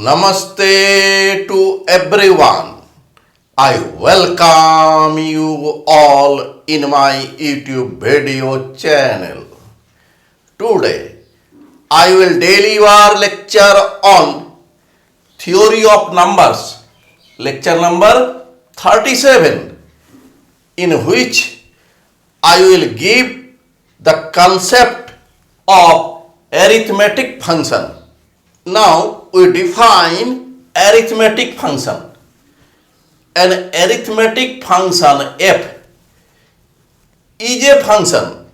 Namaste to everyone. I welcome you all in my YouTube video channel. Today, I will deliver lecture on Theory of Numbers, lecture number 37, in which I will give the concept of arithmetic function. Now we define arithmetic function. An arithmetic function f is a function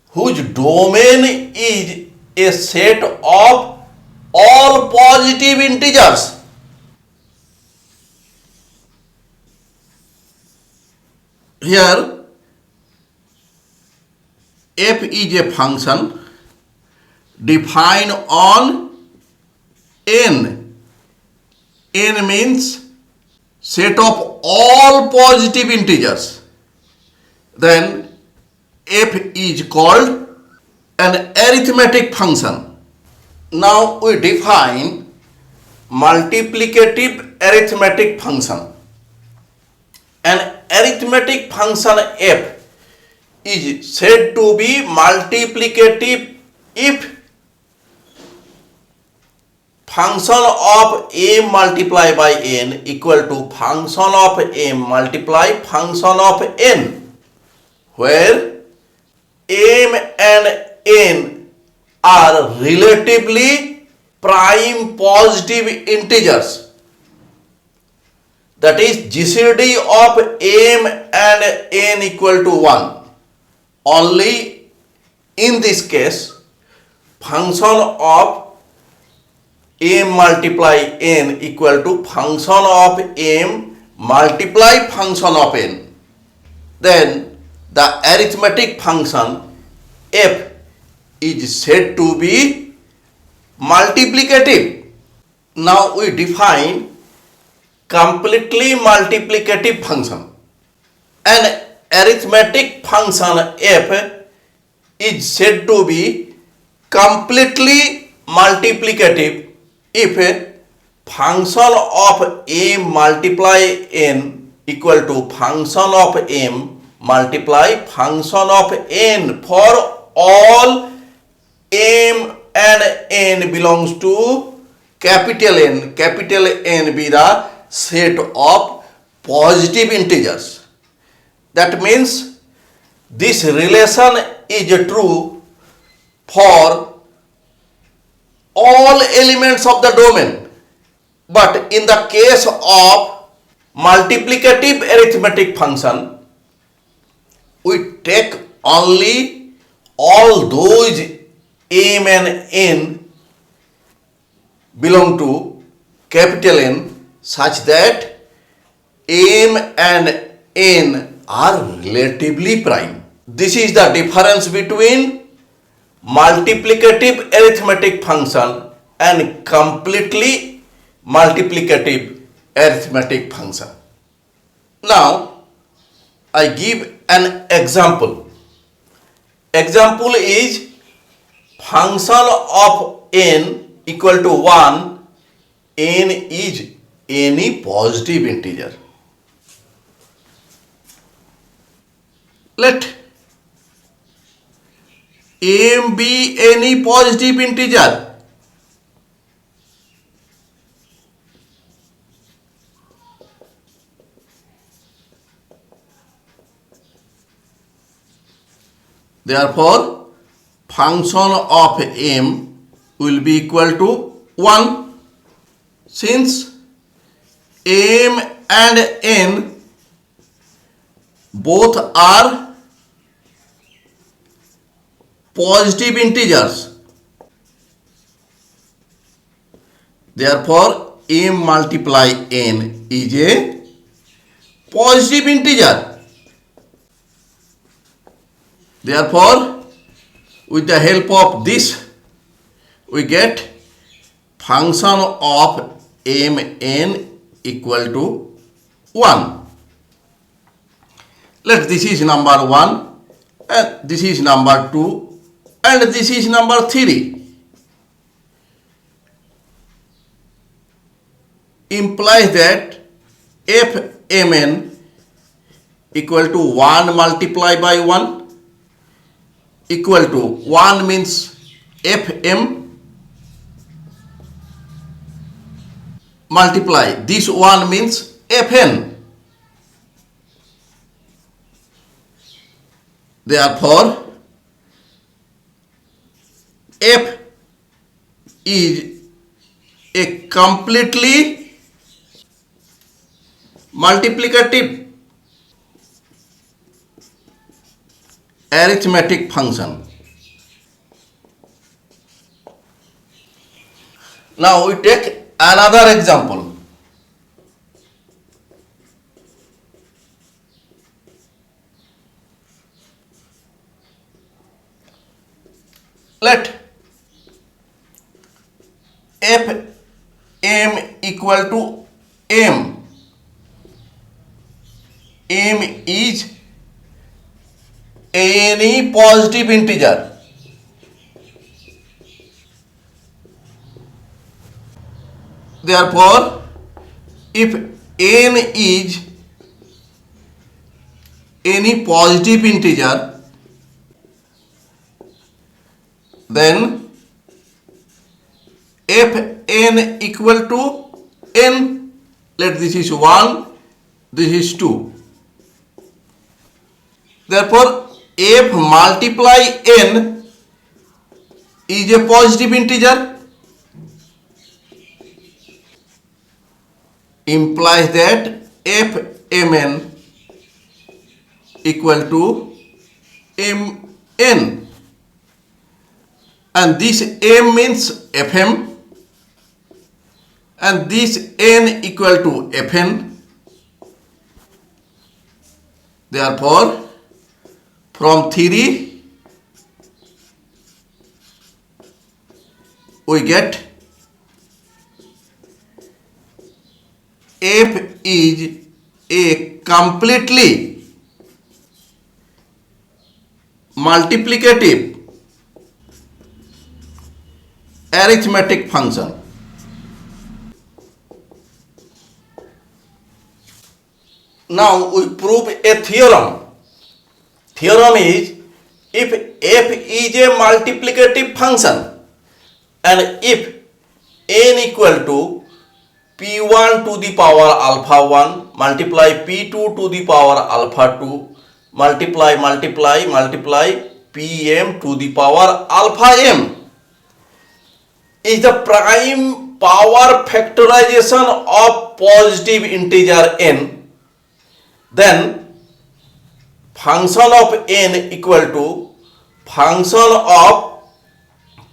whose domain is a set of all positive integers. Here f is a function defined on n. N means set of all positive integers. Then f is called an arithmetic function. Now we define multiplicative arithmetic function. An arithmetic function f is said to be multiplicative if function of m multiplied by n equal to function of m multiplied function of n, where m and n are relatively prime positive integers. That is, GCD of m and n equal to 1. Only in this case, function of m multiply n equal to function of m multiply function of n. Then the arithmetic function f is said to be multiplicative. Now we define completely multiplicative function. An arithmetic function f is said to be completely multiplicative if a function of m multiply n equal to function of m multiply function of n for all m and n belongs to capital N. Capital N be the set of positive integers. That means this relation is true for all elements of the domain. But in the case of multiplicative arithmetic function, we take only all those m and n belong to capital N such that m and n are relatively prime. This is the difference between multiplicative arithmetic function and completely multiplicative arithmetic function. Now I give an example. Example is function of n equal to 1. N is any positive integer. Let m be any positive integer. Therefore, function of m will be equal to 1. Since m and n both are positive integers, therefore m multiply n is a positive integer. Therefore, with the help of this, we get function of mn equal to 1. Let this is number 1 and this is number 2 and this is number 3. implies that fmn equal to 1 multiplied by 1 equal to 1 means fm multiply this 1 means fn. Therefore f is a completely multiplicative arithmetic function. Now we take another example. Let f m equal to m. M is any positive integer. Therefore, if n is any positive integer, then fn equal to n. Let this is 1, this is 2. Therefore, f multiply n is a positive integer, implies that fmn equal to mn, and this m means fm and this n equal to fn. Therefore, from theory we get f is a completely multiplicative arithmetic function. Now we prove a theorem. Theorem is, if f is a multiplicative function and if n equal to p1 to the power alpha 1 multiply p2 to the power alpha 2 multiply pm to the power alpha m is the prime power factorization of positive integer n, then function of n equal to function of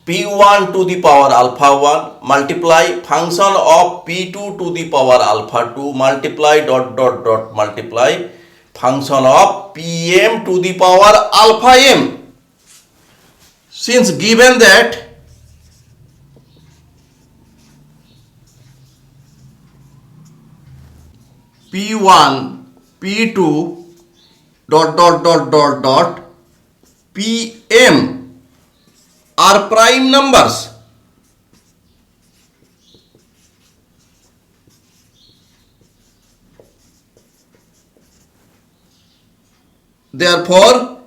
p1 to the power alpha 1 multiply function of p2 to the power alpha 2 multiply multiply function of pm to the power alpha m. Since given that p1 p2 pm are prime numbers, therefore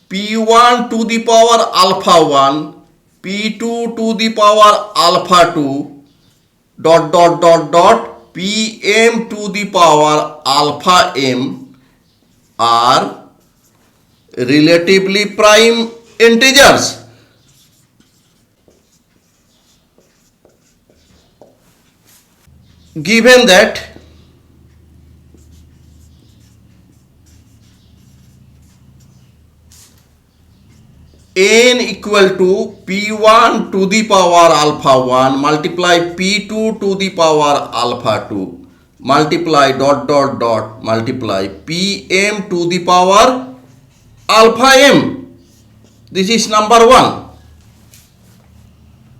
p1 to the power alpha 1 p2 to the power alpha 2 pm to the power alpha m are relatively prime integers. Given that n equal to p1 to the power alpha 1 multiply p2 to the power alpha 2 multiply multiply pm to the power alpha m, this is number 1.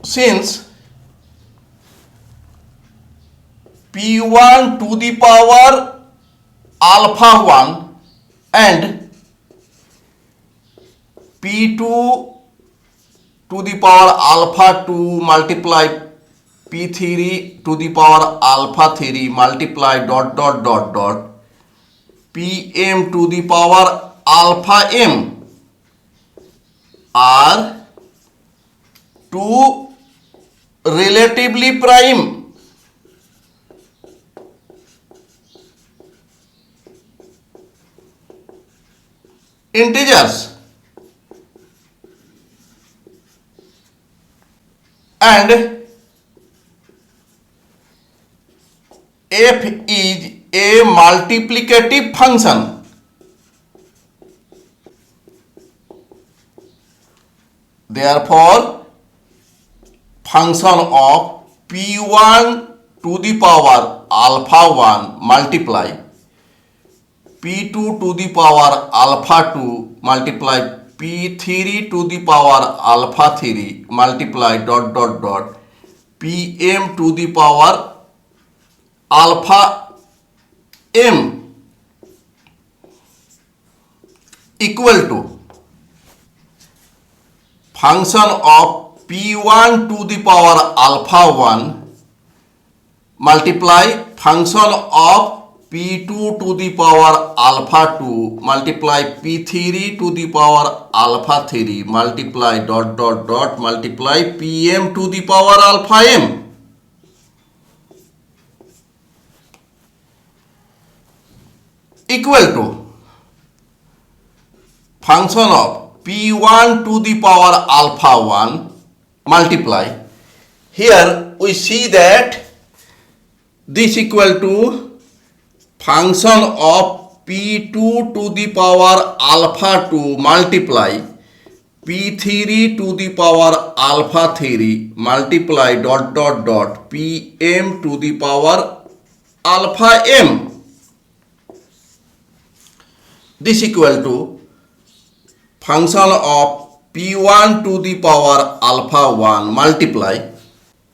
Since p1 to the power alpha 1 and p2 to the power alpha 2 multiply p3 to the power alpha 3 multiply dot dot dot dot pm to the power alpha m are two relatively prime integers, and f is a multiplicative function. Therefore, function of p1 to the power alpha 1 multiply p2 to the power alpha 2 multiply p3 to the power alpha 3 multiply dot dot dot pm to the power alpha m equal to function of p1 to the power alpha 1 multiply function of p2 to the power alpha 2 multiply p3 to the power alpha 3 multiply dot dot dot multiply pm to the power alpha m equal to function of p1 to the power alpha 1 multiply. Here we see that this equal to function of p2 to the power alpha 2 multiply p3 to the power alpha 3 multiply dot dot dot pm to the power alpha m. This equal to function of p1 to the power alpha 1 multiply.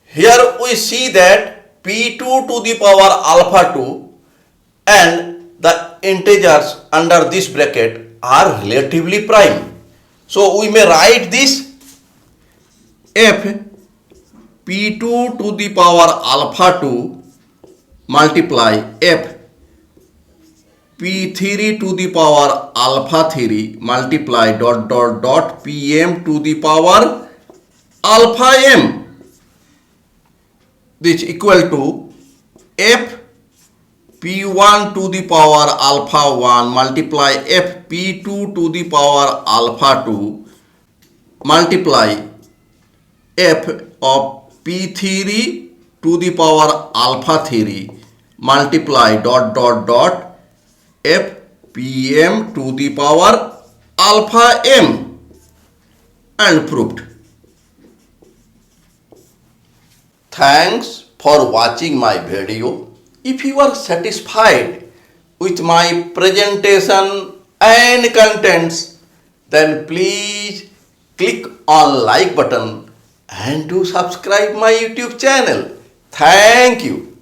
Here we see that p2 to the power alpha 2 and the integers under this bracket are relatively prime. So we may write this f p2 to the power alpha 2 multiply f p3 to the power alpha 3 multiply dot dot dot pm to the power alpha m. This equal to f p1 to the power alpha 1 multiply f p2 to the power alpha 2 multiply f of p3 to the power alpha 3 multiply dot dot dot f pm to the power alpha m, and proved. Thanks for watching my video. If you are satisfied with my presentation and contents, then please click on like button and do subscribe my YouTube channel. Thank you.